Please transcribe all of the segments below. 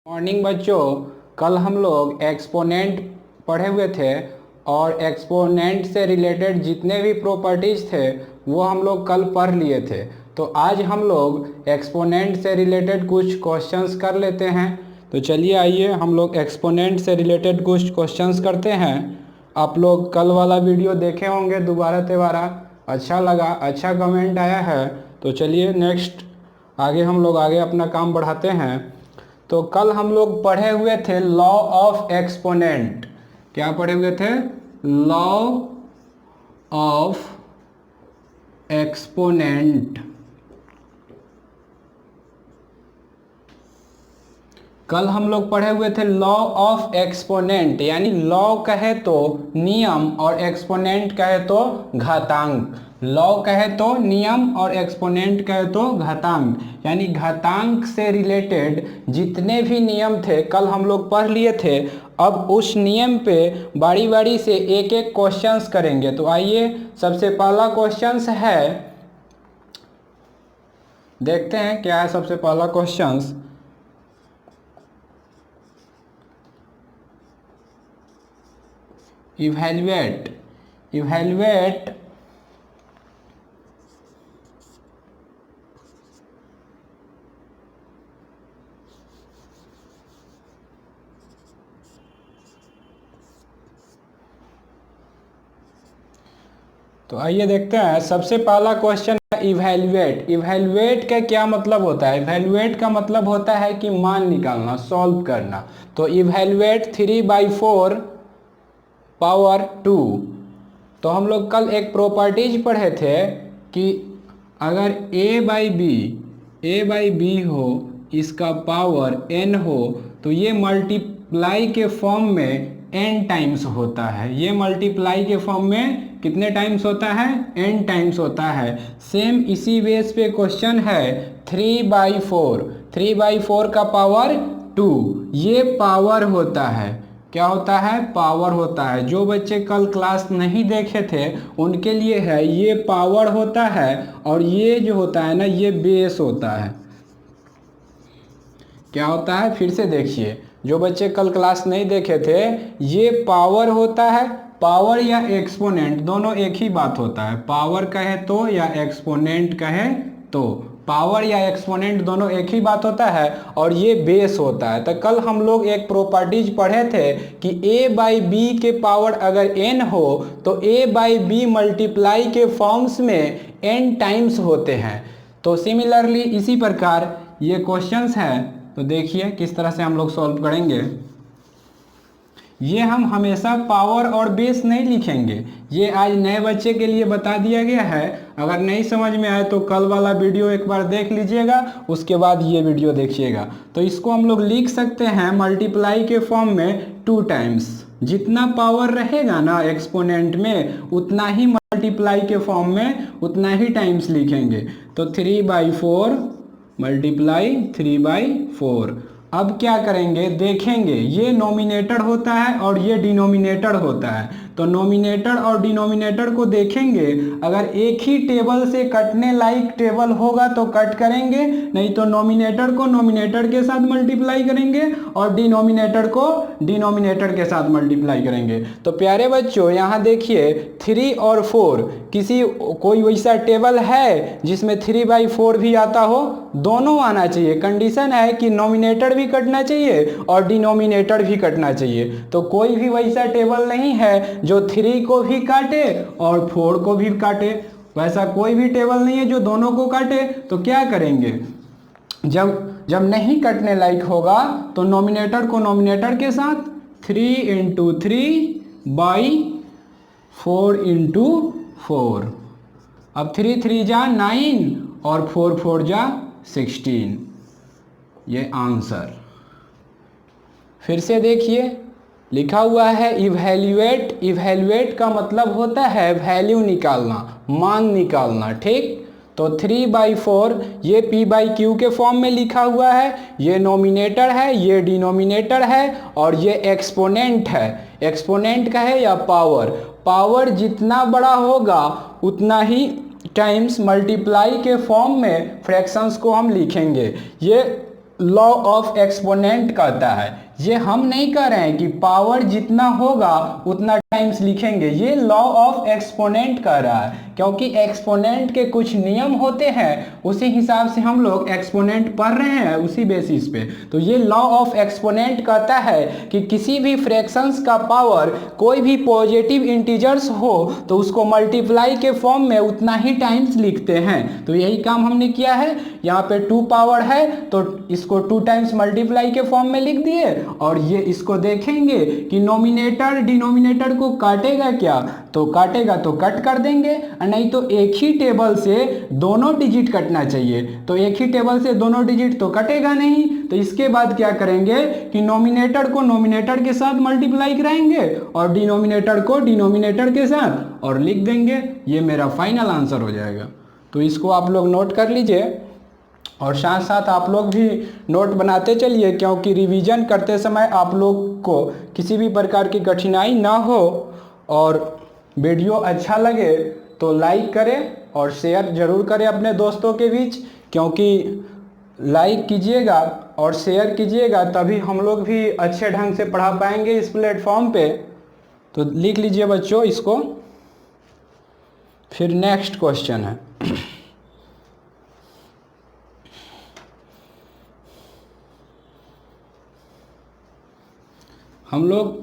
Morning बच्चों, कल हम लोग एक्सपोनेंट पढ़े हुए थे और एक्सपोनेंट से रिलेटेड जितने भी प्रॉपर्टीज़ थे वो हम लोग कल पढ़ लिए थे। तो आज हम लोग एक्सपोनेंट से रिलेटेड कुछ क्वेश्चंस कर लेते हैं। तो चलिए आइए हम लोग एक्सपोनेंट से रिलेटेड कुछ क्वेश्चंस करते हैं। आप लोग कल वाला वीडियो देखे होंगे दोबारा तिबारा, अच्छा लगा, अच्छा कमेंट आया है। तो चलिए नेक्स्ट हम लोग आगे अपना काम बढ़ाते हैं। तो कल हम लोग पढ़े हुए थे लॉ ऑफ एक्सपोनेंट। क्या पढ़े हुए थे? Law of exponent. कल हम लोग पढ़े हुए थे लॉ ऑफ एक्सपोनेंट, यानी लॉ कहे तो नियम और एक्सपोनेंट कहे तो घातांक। लॉ कहे तो नियम और एक्सपोनेंट कहे तो घातांक, यानी घातांक से रिलेटेड जितने भी नियम थे कल हम लोग पढ़ लिए थे। अब उस नियम पे बारी बारी से एक एक क्वेश्चंस करेंगे। तो आइए सबसे पहला क्वेश्चंस है, देखते हैं क्या है सबसे पहला क्वेश्चंस। इवैल्यूएट तो आइए देखते हैं सबसे पहला क्वेश्चन है इवैल्यूएट। इवैल्यूएट का क्या मतलब होता है? इवैल्यूएट का मतलब होता है कि मान निकालना, सॉल्व करना। तो इवैल्यूएट 3/4 पावर 2। तो हम लोग कल एक प्रॉपर्टीज पढ़े थे कि अगर a बाई बी हो, इसका पावर n हो, तो ये मल्टीप्लाई के फॉर्म में n टाइम्स होता है। ये मल्टीप्लाई के फॉर्म में कितने टाइम्स होता है? n टाइम्स होता है। सेम इसी बेस पे क्वेश्चन है 3/4 का पावर 2। ये पावर होता है। क्या होता है? पावर होता है। जो बच्चे कल क्लास नहीं देखे थे उनके लिए है, ये पावर होता है और ये जो होता है ना, ये बेस होता है। क्या होता है? फिर से देखिए, जो बच्चे कल क्लास नहीं देखे थे, ये पावर होता है। पावर या एक्सपोनेंट दोनों एक ही बात होता है। पावर कहे तो या एक्सपोनेंट कहे तो, पावर या एक्सपोनेंट दोनों एक ही बात होता है और ये बेस होता है। तो कल हम लोग एक प्रॉपर्टीज पढ़े थे कि a बाई बी के पावर अगर n हो तो a बाई बी मल्टीप्लाई के फॉर्म्स में n टाइम्स होते हैं। तो सिमिलरली इसी प्रकार ये क्वेश्चंस हैं। तो देखिए किस तरह से हम लोग सॉल्व करेंगे। ये हम हमेशा पावर और बेस नहीं लिखेंगे, ये आज नए बच्चे के लिए बता दिया गया है। अगर नहीं समझ में आए तो कल वाला वीडियो एक बार देख लीजिएगा, उसके बाद ये वीडियो देखिएगा। तो इसको हम लोग लिख सकते हैं मल्टीप्लाई के फॉर्म में 2 टाइम्स। जितना पावर रहेगा ना एक्सपोनेंट में, उतना ही मल्टीप्लाई के फॉर्म में उतना ही टाइम्स लिखेंगे। तो 3/4 मल्टीप्लाई 3/4। अब क्या करेंगे देखेंगे, ये नोमिनेटर होता है और ये डिनोमिनेटर होता है। तो नोमिनेटर और डिनोमिनेटर को देखेंगे, अगर एक ही टेबल से कटने लायक टेबल होगा तो कट करेंगे, नहीं तो नोमिनेटर को नोमिनेटर के साथ मल्टीप्लाई करेंगे और डिनोमिनेटर को डिनोमिनेटर के साथ मल्टीप्लाई करेंगे। तो प्यारे बच्चों यहाँ देखिए 3 और 4, कोई वैसा टेबल है जिसमें 3/4 भी आता हो? दोनों आना चाहिए। कंडीशन है कि नोमिनेटर भी कटना चाहिए और डिनोमिनेटर भी कटना चाहिए। तो कोई भी वैसा टेबल नहीं है जो 3 को भी काटे और 4 को भी काटे। वैसा कोई भी टेबल नहीं है जो दोनों को काटे। तो क्या करेंगे, जब नहीं कटने लायक होगा तो नोमिनेटर को नोमिनेटर के साथ 3 × 3/4 × 4। अब 3 3 जा 9 और 4 4 जा 16। ये आंसर। फिर से देखिए लिखा हुआ है इवैल्यूएट। इवैल्यूएट का मतलब होता है वैल्यू निकालना, मान निकालना, ठीक। तो 3/4 ये p/q के फॉर्म में लिखा हुआ है, ये नोमिनेटर है, ये डिनोमिनेटर है और ये एक्सपोनेंट है। एक्सपोनेंट का है या पावर। पावर जितना बड़ा होगा उतना ही टाइम्स मल्टीप्लाई के फॉर्म में फ्रैक्शंस को हम लिखेंगे। ये लॉ ऑफ एक्सपोनेंट कहता है। ये हम नहीं कह रहे हैं कि पावर जितना होगा उतना टाइम्स लिखेंगे, ये लॉ ऑफ एक्सपोनेंट कह रहा है, क्योंकि एक्सपोनेंट के कुछ नियम होते हैं, उसी हिसाब से हम लोग एक्सपोनेंट पढ़ रहे हैं उसी बेसिस पे। तो ये लॉ ऑफ एक्सपोनेंट कहता है कि किसी भी फ्रैक्शंस का पावर कोई भी पॉजिटिव इंटीजर्स हो तो उसको मल्टीप्लाई के फॉर्म में उतना ही टाइम्स लिखते हैं। तो यही काम हमने किया है। यहाँ पे 2 पावर है तो इसको 2 टाइम्स मल्टीप्लाई के फॉर्म में लिख दिए, और ये इसको देखेंगे कि नोमिनेटर डिनोमिनेटर को काटेगा क्या, तो काटेगा तो कट कर देंगे, नहीं तो एक ही टेबल से दोनों डिजिट कटना चाहिए, तो एक ही टेबल से दोनों डिजिट तो कटेगा नहीं। तो इसके बाद क्या करेंगे कि नोमिनेटर को नोमिनेटर के साथ मल्टीप्लाई कराएंगे और डिनोमिनेटर को डिनोमिनेटर के साथ और लिख देंगे। ये मेरा फाइनल आंसर हो जाएगा। तो इसको आप लोग नोट कर लीजिए और साथ साथ आप लोग भी नोट बनाते चलिए, क्योंकि रिवीजन करते समय आप लोग को किसी भी प्रकार की कठिनाई ना हो। और वीडियो अच्छा लगे तो लाइक करें और शेयर ज़रूर करें अपने दोस्तों के बीच, क्योंकि लाइक कीजिएगा और शेयर कीजिएगा तभी हम लोग भी अच्छे ढंग से पढ़ा पाएंगे इस प्लेटफॉर्म पे। तो लिख लीजिए बच्चों इसको। फिर नेक्स्ट क्वेश्चन है हम लोग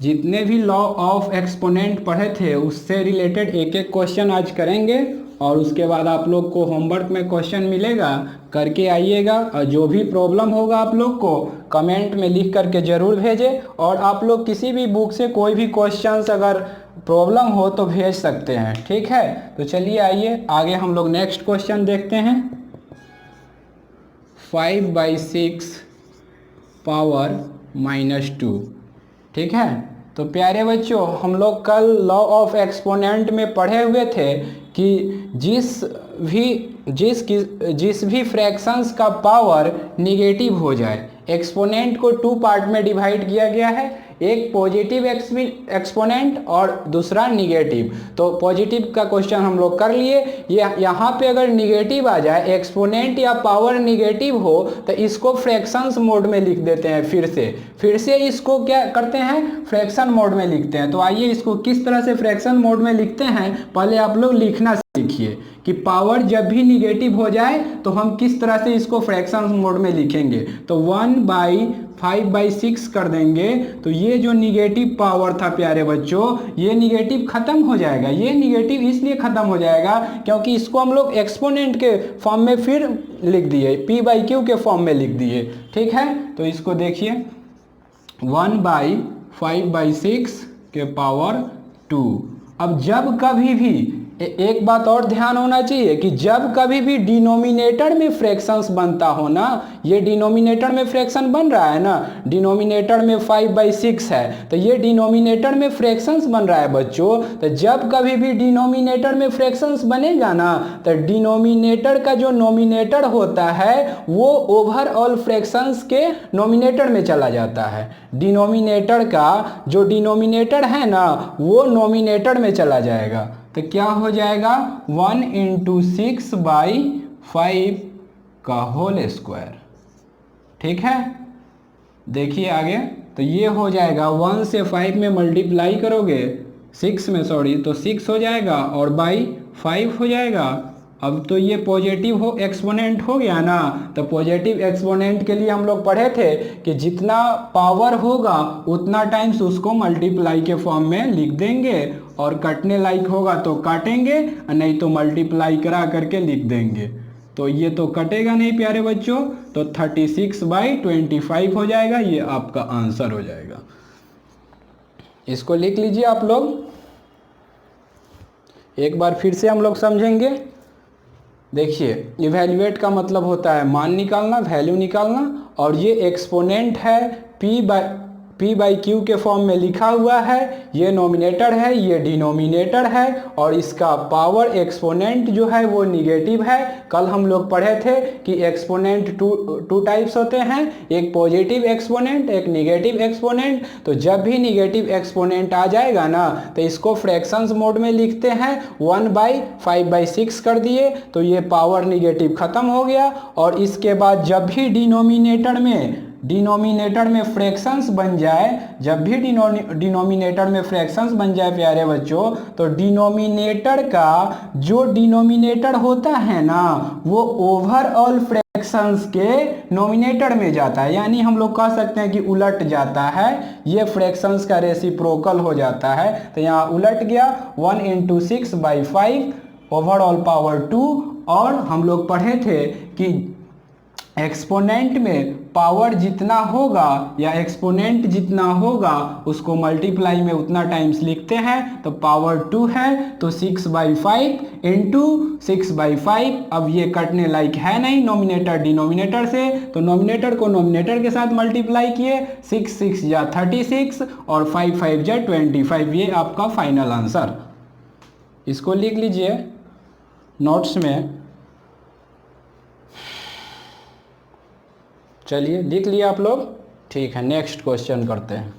जितने भी लॉ ऑफ एक्सपोनेंट पढ़े थे उससे रिलेटेड एक एक क्वेश्चन आज करेंगे, और उसके बाद आप लोग को होमवर्क में क्वेश्चन मिलेगा, करके आइएगा। और जो भी प्रॉब्लम होगा आप लोग को कमेंट में लिख करके ज़रूर भेजें, और आप लोग किसी भी बुक से कोई भी क्वेश्चंस अगर प्रॉब्लम हो तो भेज सकते हैं, ठीक है। तो चलिए आइए आगे हम लोग नेक्स्ट क्वेश्चन देखते हैं। 5/6 पावर -2, ठीक है। तो प्यारे बच्चों हम लोग कल लॉ ऑफ एक्सपोनेंट में पढ़े हुए थे कि जिस भी फ्रैक्शंस का पावर निगेटिव हो जाए, एक्सपोनेंट को 2 पार्ट में डिवाइड किया गया है, एक पॉजिटिव एक्सपोनेंट और दूसरा निगेटिव। तो पॉजिटिव का क्वेश्चन हम लोग कर लिए। ये यहाँ पे अगर निगेटिव आ जाए, एक्सपोनेंट या पावर निगेटिव हो, तो इसको फ्रैक्शंस मोड में लिख देते हैं। फिर से इसको क्या करते हैं, फ्रैक्शन मोड में लिखते हैं। तो आइए इसको किस तरह से फ्रैक्शन मोड में लिखते हैं, पहले आप लोग लिखना सीखिए कि पावर जब भी निगेटिव हो जाए तो हम किस तरह से इसको फ्रैक्शन मोड में लिखेंगे। तो 1/5/6 कर देंगे, तो ये जो निगेटिव पावर था प्यारे बच्चों, ये निगेटिव खत्म हो जाएगा। ये निगेटिव इसलिए खत्म हो जाएगा क्योंकि इसको हम लोग एक्सपोनेंट के फॉर्म में फिर लिख दिए, p/q के फॉर्म में लिख दिए, ठीक है। तो इसको देखिए 1/5/6 के पावर 2। अब जब कभी भी एक बात और ध्यान होना चाहिए कि जब कभी भी डिनोमिनेटर में फ्रैक्शंस बनता हो ना, ये डिनोमिनेटर में फ्रैक्शन बन रहा है ना, डिनोमिनेटर में 5/6 है, तो ये डिनोमिनेटर में फ्रैक्शंस बन रहा है बच्चों। तो जब कभी भी डिनोमिनेटर में फ्रैक्शंस बनेगा ना, तो डिनोमिनेटर का जो नोमिनेटर होता है वो ओवरऑल फ्रैक्शंस के नोमिनेटर में चला जाता है। डिनोमिनेटर का जो डिनोमिनेटर है ना वो नोमिनेटर में चला जाएगा। तो क्या हो जाएगा 1 × 6/5 का होल स्क्वायर, ठीक है। देखिए आगे, तो ये हो जाएगा 1 से 5 में मल्टीप्लाई करोगे 6 में, सॉरी, तो 6 हो जाएगा और बाई 5 हो जाएगा। अब तो ये पॉजिटिव हो एक्सपोनेंट हो गया ना, तो पॉजिटिव एक्सपोनेंट के लिए हम लोग पढ़े थे कि जितना पावर होगा उतना टाइम्स उसको मल्टीप्लाई के फॉर्म में लिख देंगे, और कटने लायक होगा तो काटेंगे, नहीं तो मल्टीप्लाई करा करके लिख देंगे। तो ये तो कटेगा नहीं प्यारे बच्चों, तो 36/25 हो जाएगा। ये आपका आंसर हो जाएगा। इसको लिख लीजिए आप लोग। एक बार फिर से हम लोग समझेंगे। देखिए इवैल्यूएट का मतलब होता है मान निकालना, वैल्यू निकालना, और ये एक्सपोनेंट है p बाई क्यू के फॉर्म में लिखा हुआ है, ये नोमिनेटर है, ये डिनोमिनेटर है, और इसका पावर एक्सपोनेंट जो है वो निगेटिव है। कल हम लोग पढ़े थे कि एक्सपोनेंट टू टाइप्स होते हैं, एक पॉजिटिव एक्सपोनेंट, एक निगेटिव एक्सपोनेंट। तो जब भी निगेटिव एक्सपोनेंट आ जाएगा ना तो इसको फ्रैक्शंस मोड में लिखते हैं, 1/5/6 कर दिए तो ये पावर निगेटिव खत्म हो गया। और इसके बाद जब भी डिनोमिनेटर में फ्रैक्शंस बन जाए, जब भी डिनोमिनेटर में फ्रैक्शंस बन जाए प्यारे बच्चों, तो डिनोमिनेटर का जो डिनोमिनेटर होता है ना वो ओवरऑल फ्रैक्शंस के नोमिनेटर में जाता है, यानी हम लोग कह सकते हैं कि उलट जाता है, ये फ्रैक्शंस का रेसिप्रोकल हो जाता है। तो यहाँ उलट गया, 1 × 6/5 ओवरऑल पावर 2। और हम लोग पढ़े थे कि एक्सपोनेंट में पावर जितना होगा या एक्सपोनेंट जितना होगा उसको मल्टीप्लाई में उतना टाइम्स लिखते हैं। तो पावर 2 है तो 6/5 × 6/5। अब ये कटने लायक है नहीं नोमिनेटर डिनोमिनेटर से, तो नोमिनेटर को नोमिनेटर के साथ मल्टीप्लाई किए, 6 6 या 36 और 5 5 या 25। ये आपका फाइनल आंसर। इसको लिख लीजिए नोट्स में। चलिए लिख लिया आप लोग, ठीक है। नेक्स्ट क्वेश्चन करते हैं।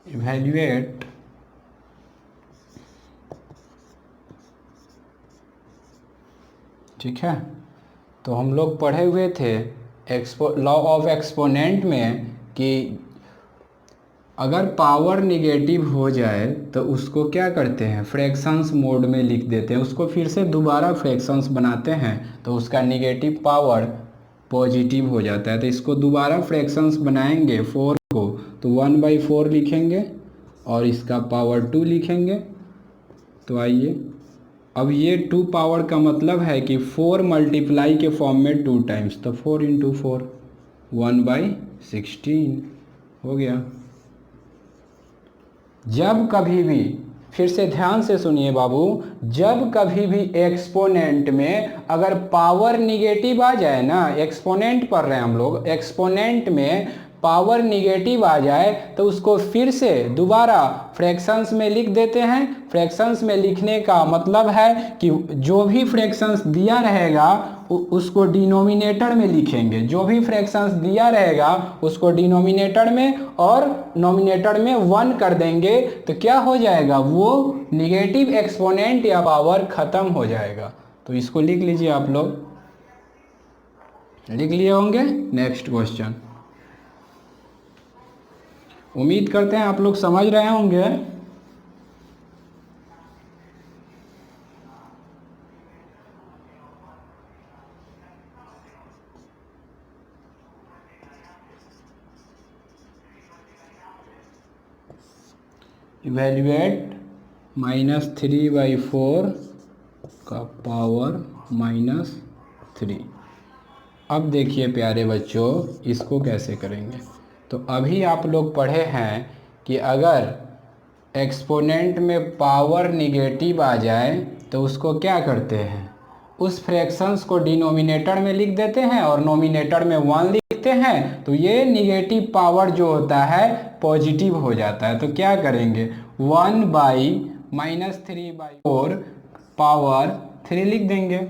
इवैल्यूएट ठीक है। तो हम लोग पढ़े हुए थे लॉ ऑफ एक्सपोनेंट में कि अगर पावर निगेटिव हो जाए तो उसको क्या करते हैं, फ्रैक्शंस मोड में लिख देते हैं, उसको फिर से दोबारा फ्रैक्शंस बनाते हैं तो उसका निगेटिव पावर पॉजिटिव हो जाता है। तो इसको दोबारा फ्रैक्शंस बनाएंगे 4 को, तो 1/4 लिखेंगे और इसका पावर 2 लिखेंगे। तो आइए, अब ये 2 पावर का मतलब है कि 4 मल्टीप्लाई के फॉर्म में 2 टाइम्स, तो 4 × 4 1/16 हो गया। जब कभी भी, फिर से ध्यान से सुनिए बाबू, जब कभी भी एक्सपोनेंट में अगर पावर निगेटिव आ जाए ना, एक्सपोनेंट पढ़ रहे हैं हम लोग, एक्सपोनेंट में पावर निगेटिव आ जाए तो उसको फिर से दोबारा फ्रैक्शंस में लिख देते हैं। फ्रैक्शंस में लिखने का मतलब है कि जो भी फ्रैक्शंस दिया रहेगा उसको डिनोमिनेटर में लिखेंगे, जो भी फ्रैक्शंस दिया रहेगा उसको डिनोमिनेटर में और नोमिनेटर में 1 कर देंगे, तो क्या हो जाएगा, वो निगेटिव एक्सपोनेंट या पावर खत्म हो जाएगा। तो इसको लिख लीजिए, आप लोग लिख लिए होंगे। नेक्स्ट क्वेश्चन, उम्मीद करते हैं आप लोग समझ रहे होंगे। इवैल्यूएट -3/4 का पावर -3। अब देखिए प्यारे बच्चों, इसको कैसे करेंगे। तो अभी आप लोग पढ़े हैं कि अगर एक्सपोनेंट में पावर निगेटिव आ जाए तो उसको क्या करते हैं, उस फ्रैक्शंस को डिनोमिनेटर में लिख देते हैं और नोमिनेटर में 1 लिखते हैं, तो ये निगेटिव पावर जो होता है पॉजिटिव हो जाता है। तो क्या करेंगे, 1/-3/4 पावर 3 लिख देंगे।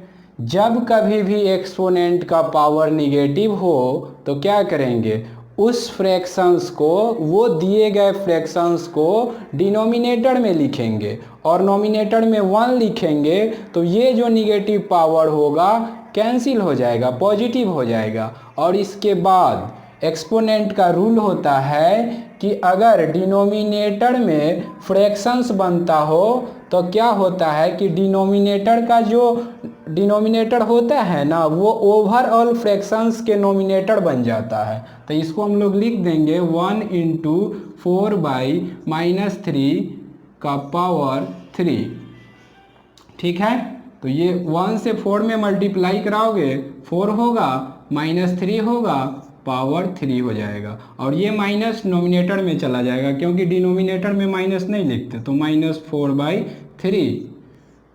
जब कभी भी एक्सपोनेंट का पावर निगेटिव हो तो क्या करेंगे, उस फ्रैक्शंस को, वो दिए गए फ्रैक्शंस को डिनोमिनेटर में लिखेंगे और नोमिनेटर में 1 लिखेंगे, तो ये जो निगेटिव पावर होगा कैंसिल हो जाएगा, पॉजिटिव हो जाएगा। और इसके बाद एक्सपोनेंट का रूल होता है कि अगर डिनोमिनेटर में फ्रैक्शंस बनता हो तो क्या होता है कि डिनोमिनेटर का जो डिनोमिनेटर होता है ना वो ओवरऑल फ्रैक्शंस के नोमिनेटर बन जाता है। तो इसको हम लोग लिख देंगे 1 × 4/-3 का पावर 3। ठीक है, तो ये 1 से 4 में मल्टीप्लाई कराओगे 4 होगा, -3 होगा, पावर 3 हो जाएगा। और ये माइनस नोमिनेटर में चला जाएगा क्योंकि डिनोमिनेटर में माइनस नहीं लिखते, तो -4/3।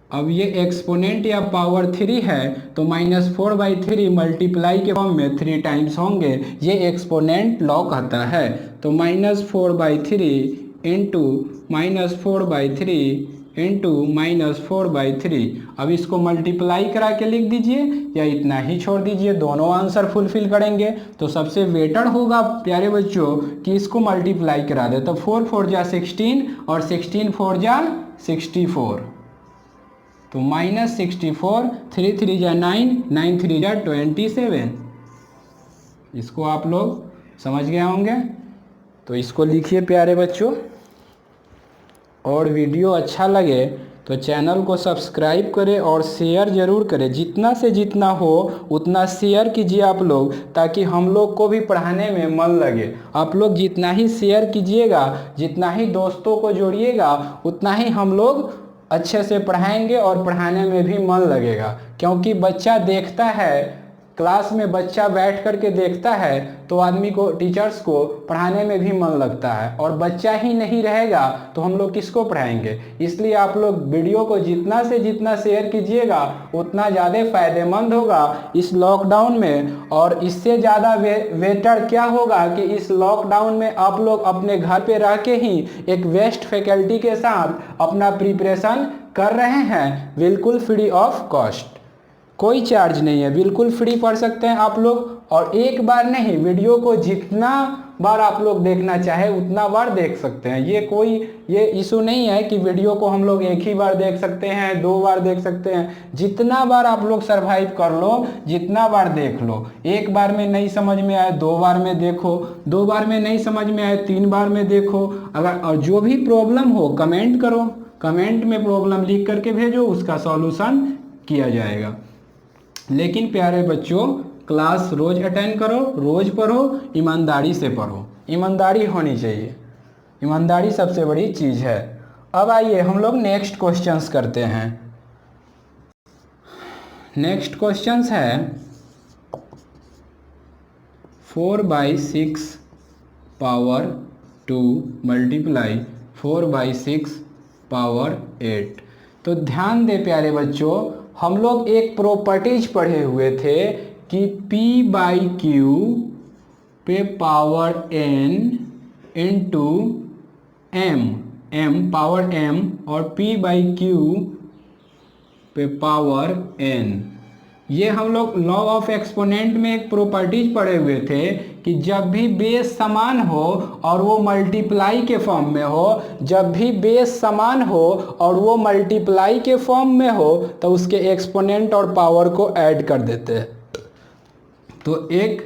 अब ये एक्सपोनेंट या पावर 3 है तो -4/3 मल्टीप्लाई के फॉर्म में 3 टाइम्स होंगे, ये एक्सपोनेंट लॉ कहता है। तो -4/3 इंटू -4/3 इंटू -4/3। अब इसको मल्टीप्लाई करा के लिख दीजिए या इतना ही छोड़ दीजिए, दोनों आंसर फुलफिल करेंगे। तो सबसे बेटर होगा प्यारे बच्चों कि इसको मल्टीप्लाई करा दे। तो 4 4 जा 16 और 16 4 जा 64, तो -64, 3 3 जा 9, 9 3 जा 27। इसको आप लोग समझ गए होंगे, तो इसको लिखिए प्यारे बच्चों। और वीडियो अच्छा लगे तो चैनल को सब्सक्राइब करें और शेयर ज़रूर करें, जितना से जितना हो उतना शेयर कीजिए आप लोग, ताकि हम लोग को भी पढ़ाने में मन लगे। आप लोग जितना ही शेयर कीजिएगा, जितना ही दोस्तों को जोड़िएगा, उतना ही हम लोग अच्छे से पढ़ाएंगे और पढ़ाने में भी मन लगेगा। क्योंकि बच्चा देखता है, क्लास में बच्चा बैठ कर के देखता है तो आदमी को, टीचर्स को पढ़ाने में भी मन लगता है। और बच्चा ही नहीं रहेगा तो हम लोग किसको पढ़ाएंगे। इसलिए आप लोग वीडियो को जितना से जितना शेयर कीजिएगा उतना ज़्यादा फ़ायदेमंद होगा इस लॉकडाउन में। और इससे ज़्यादा बेटर क्या होगा कि इस लॉकडाउन में आप लोग अपने घर पे रह के ही एक बेस्ट फैकल्टी के साथ अपना प्रिपरेशन कर रहे हैं, बिल्कुल फ्री ऑफ कॉस्ट। कोई चार्ज नहीं है, बिल्कुल फ्री पढ़ सकते हैं आप लोग। और एक बार नहीं, वीडियो को जितना बार आप लोग देखना चाहे उतना बार देख सकते हैं। ये इशू नहीं है कि वीडियो को हम लोग एक ही बार देख सकते हैं, 2 बार देख सकते हैं। जितना बार आप लोग सरवाइव कर लो, जितना बार देख लो। एक बार में नहीं समझ में आए 2 बार में देखो, 2 बार में नहीं समझ में आए 3 बार में देखो। अगर और जो भी प्रॉब्लम हो कमेंट करो, कमेंट में प्रॉब्लम लिख करके भेजो, उसका सॉल्यूशन किया जाएगा। लेकिन प्यारे बच्चों, क्लास रोज़ अटेंड करो, रोज़ पढ़ो, ईमानदारी से पढ़ो। ईमानदारी होनी चाहिए, ईमानदारी सबसे बड़ी चीज़ है। अब आइए हम लोग नेक्स्ट क्वेश्चंस करते हैं। नेक्स्ट क्वेश्चंस है 4/6 पावर 2 मल्टीप्लाई 4/6 पावर 8। तो ध्यान दे प्यारे बच्चों, हम लोग एक प्रॉपर्टीज पढ़े हुए थे कि P/Q पे power n into m power m और P/Q पे पावर n। ये हम लोग लॉ ऑफ एक्सपोनेंट में एक प्रॉपर्टीज पढ़े हुए थे कि जब भी बेस समान हो और वो मल्टीप्लाई के फॉर्म में हो, जब भी बेस समान हो और वो मल्टीप्लाई के फॉर्म में हो, तो उसके एक्सपोनेंट और पावर को ऐड कर देते हैं। तो एक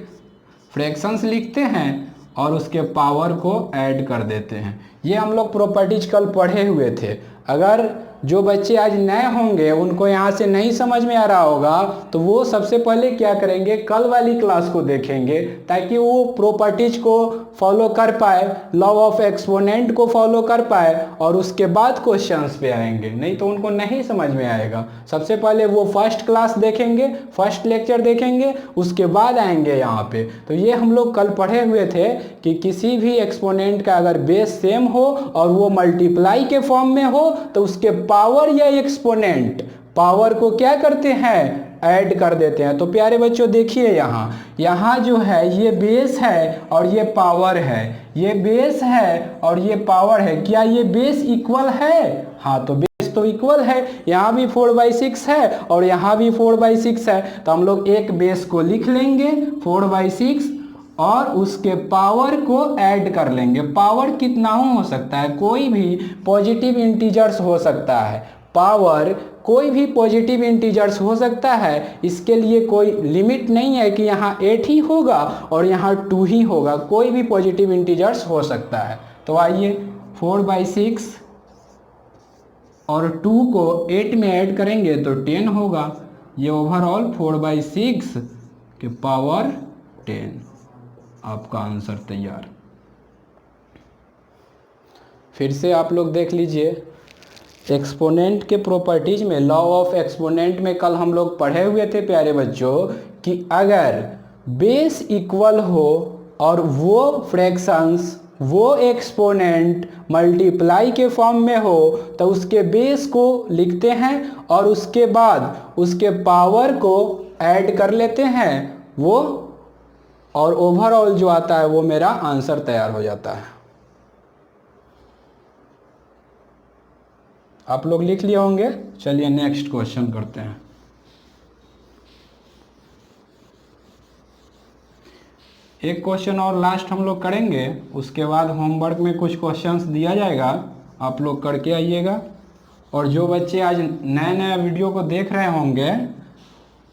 फ्रैक्शंस लिखते हैं और उसके पावर को ऐड कर देते हैं। ये हम लोग प्रॉपर्टीज कल पढ़े हुए थे। अगर जो बच्चे आज नए होंगे उनको यहाँ से नहीं समझ में आ रहा होगा, तो वो सबसे पहले क्या करेंगे, कल वाली क्लास को देखेंगे ताकि वो प्रॉपर्टीज को फॉलो कर पाए, लॉ ऑफ एक्सपोनेंट को फॉलो कर पाए और उसके बाद क्वेश्चंस पे आएंगे। नहीं तो उनको नहीं समझ में आएगा। सबसे पहले वो फर्स्ट क्लास देखेंगे, फर्स्ट लेक्चर देखेंगे, उसके बाद आएंगे यहाँ पे। तो ये हम लोग कल पढ़े हुए थे कि किसी भी एक्सपोनेंट का अगर बेस सेम हो और वो मल्टीप्लाई के फॉर्म में हो, तो उसके पावर या एक्सपोनेंट पावर को क्या करते हैं, ऐड कर देते हैं। तो प्यारे बच्चों देखिए, यहाँ जो है ये बेस है और ये पावर है, ये बेस है और ये पावर है। क्या ये बेस इक्वल है? हाँ, तो बेस तो इक्वल है। यहाँ भी 4/6 है और यहाँ भी 4/6 है। तो हम लोग एक बेस को लिख लेंगे 4/6 और उसके पावर को ऐड कर लेंगे। पावर कितना हो सकता है, कोई भी पॉजिटिव इंटीजर्स हो सकता है। पावर कोई भी पॉजिटिव इंटीजर्स हो सकता है। इसके लिए कोई लिमिट नहीं है कि यहाँ 8 ही होगा और यहाँ 2 ही होगा। कोई भी पॉजिटिव इंटीजर्स हो सकता है। तो आइए 4/6 और 2 को 8 में ऐड करेंगे तो 10 होगा। ये ओवरऑल 4/6 के पावर 10। आपका आंसर तैयार। फिर से आप लोग देख लीजिए, एक्सपोनेंट के प्रॉपर्टीज में लॉ ऑफ एक्सपोनेंट में कल हम लोग पढ़े हुए थे प्यारे बच्चों कि अगर बेस इक्वल हो और वो फ्रैक्शंस वो एक्सपोनेंट मल्टीप्लाई के फॉर्म में हो तो उसके बेस को लिखते हैं और उसके बाद उसके पावर को ऐड कर लेते हैं वो, और ओवरऑल जो आता है वो मेरा आंसर तैयार हो जाता है। आप लोग लिख लिए होंगे। चलिए नेक्स्ट क्वेश्चन करते हैं। एक क्वेश्चन और लास्ट हम लोग करेंगे, उसके बाद होमवर्क में कुछ क्वेश्चंस दिया जाएगा, आप लोग करके आइएगा। और जो बच्चे आज नया नया वीडियो को देख रहे होंगे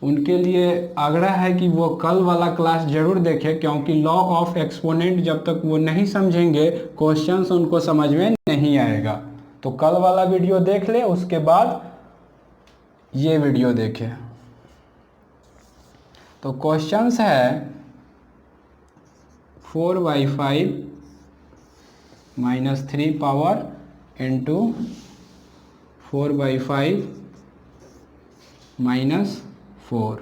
उनके लिए आग्रह है कि वो कल वाला क्लास ज़रूर देखें, क्योंकि लॉ ऑफ एक्सपोनेंट जब तक वो नहीं समझेंगे क्वेश्चंस उनको समझ में नहीं आएगा। तो कल वाला वीडियो देख ले, उसके बाद ये वीडियो देखें। तो क्वेश्चंस है 4/5 - 3 पावर इंटू 4/5 - 4।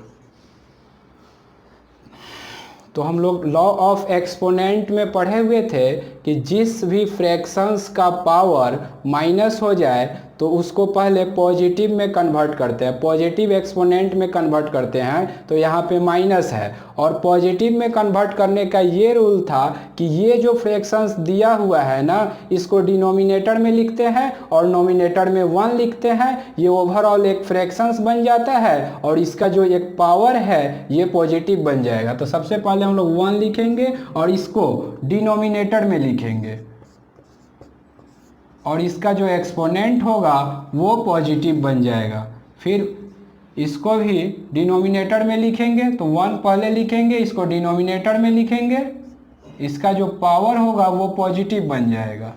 तो हम लोग लॉ ऑफ एक्सपोनेंट में पढ़े हुए थे कि जिस भी फ्रैक्शंस का पावर माइनस हो जाए तो उसको पहले पॉजिटिव में कन्वर्ट करते हैं, पॉजिटिव एक्सपोनेंट में कन्वर्ट करते हैं। तो यहाँ पे माइनस है और पॉजिटिव में कन्वर्ट करने का ये रूल था कि ये जो फ्रैक्शंस दिया हुआ है ना, इसको डिनोमिनेटर में लिखते हैं और नोमिनेटर में 1 लिखते हैं। ये ओवरऑल एक फ्रैक्शंस बन जाता है और इसका जो एक पावर है ये पॉजिटिव बन जाएगा। तो सबसे पहले हम लोग 1 लिखेंगे और इसको डिनोमिनेटर में लिखेंगे और इसका जो एक्सपोनेंट होगा वो पॉजिटिव बन जाएगा। फिर इसको भी डिनोमिनेटर में लिखेंगे, तो 1 पहले लिखेंगे, इसको डिनोमिनेटर में लिखेंगे, इसका जो पावर होगा वो पॉजिटिव बन जाएगा।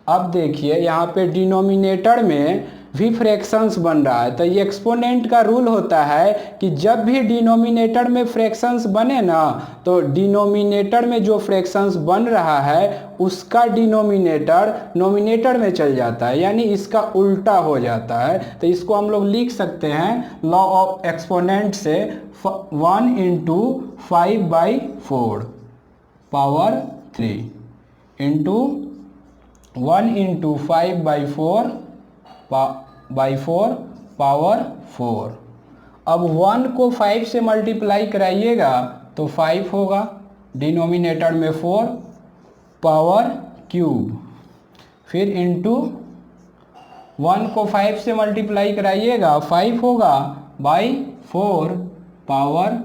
अब देखिए यहाँ पे डिनोमिनेटर में भी फ्रैक्शंस बन रहा है। तो ये एक्सपोनेंट का रूल होता है कि जब भी डिनोमिनेटर में फ्रैक्शंस बने ना, तो डिनोमिनेटर में जो फ्रैक्शंस बन रहा है उसका डिनोमिनेटर नोमिनेटर में चल जाता है, यानी इसका उल्टा हो जाता है। तो इसको हम लोग लिख सकते हैं लॉ ऑफ एक्सपोनेंट से 1 × 5/4 पावर 3 इंटू 1 × 5/4 पावर 4। अब 1 को 5 से मल्टीप्लाई कराइएगा तो 5 होगा, डिनोमिनेटर में 4 पावर क्यूब, फिर इंटू 1 को 5 से मल्टीप्लाई कराइएगा 5 होगा बाई 4 पावर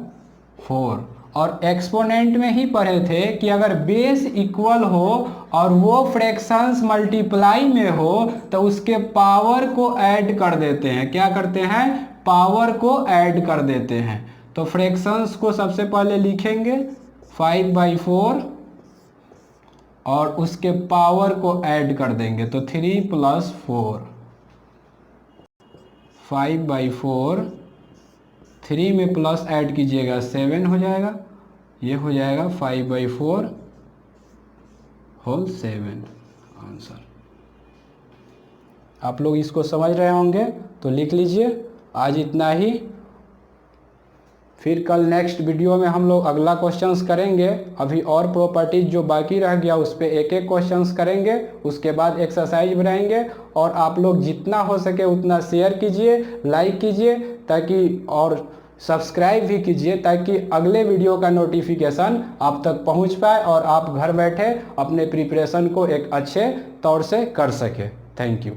4। और एक्सपोनेंट में ही पढ़े थे कि अगर बेस इक्वल हो और वो फ्रैक्शंस मल्टीप्लाई में हो तो उसके पावर को ऐड कर देते हैं। क्या करते हैं? पावर को ऐड कर देते हैं। तो फ्रैक्शंस को सबसे पहले लिखेंगे 5/4 और उसके पावर को ऐड कर देंगे, तो 3 + 4, 5/4, 3 में प्लस ऐड कीजिएगा 7 हो जाएगा, ये हो जाएगा 5/4 होल 7 आंसर। आप लोग इसको समझ रहे होंगे तो लिख लीजिए। आज इतना ही, फिर कल नेक्स्ट वीडियो में हम लोग अगला क्वेश्चंस करेंगे। अभी और प्रॉपर्टीज जो बाकी रह गया उस पर एक एक क्वेश्चंस करेंगे, उसके बाद एक्सरसाइज बनाएंगे। और आप लोग जितना हो सके उतना शेयर कीजिए, लाइक कीजिए, ताकि और सब्सक्राइब भी कीजिए ताकि अगले वीडियो का नोटिफिकेशन आप तक पहुंच पाए और आप घर बैठे अपने प्रिपरेशन को एक अच्छे तौर से कर सके। Thank you.